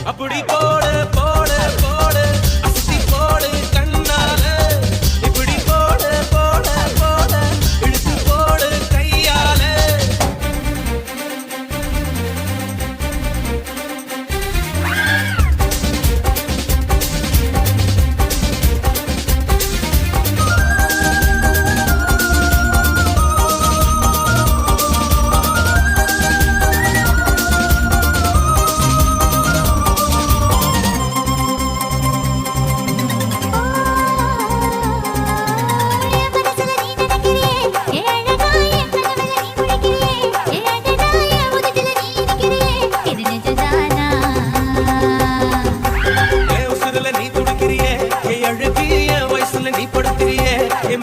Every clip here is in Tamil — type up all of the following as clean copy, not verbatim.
அப்படி போடு போடு போடு அஸ்தி போடு கண்ணால இப்படி போடு போடு போடு இழுத்து போடு கையால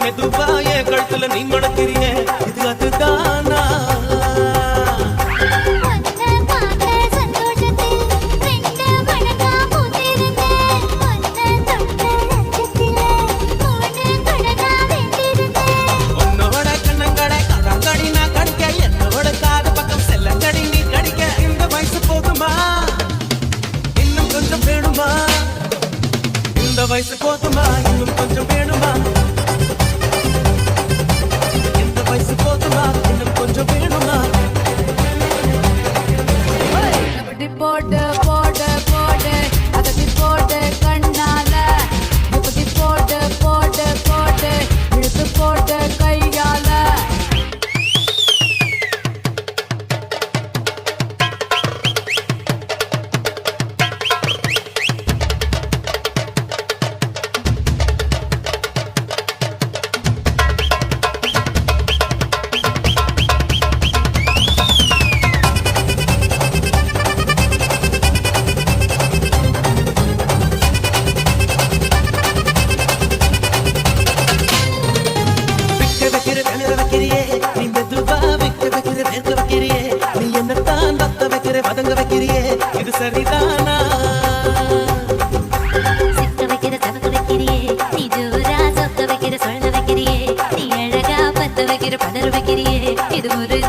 மெதுவாய கழுத்துல நீ மணக்கிறிய இது அதுதானா உன்னோட கண்ணங்கடை கடங்கடி நான் கடிக்க என்னோட காது பக்கம் செல்லங்கடி நீ கடிக்க இந்த வயசு போதுமா இன்னும் கொஞ்சம் வேணுமா இந்த வயசு போதுமா இன்னும் கொஞ்சம் வேணுமா கொஞ்சம் வேணுமா போட்டு போட்டு போட்டு அதட்டி போட்டு கண்ணால இப்படி போட்டு போட்டு போட்டு இழுத்து போட்டு கையால நீ மெதுவா வைக்க வைக்கிற வேர்க்க வைக்கிறியே நீ என்னத்தான் தத்த வைக்கிற வதங்க வைக்கிறியே இது சரிதானா சிக்க வைக்கிற தவக்க வைக்கிறியே நீ ஜோரா சொக்க வைக்கிற சொல்ல வைக்கிறியே நீ அழகா பத்த வைக்கிற பதற வைக்கிறியே இது ஒரு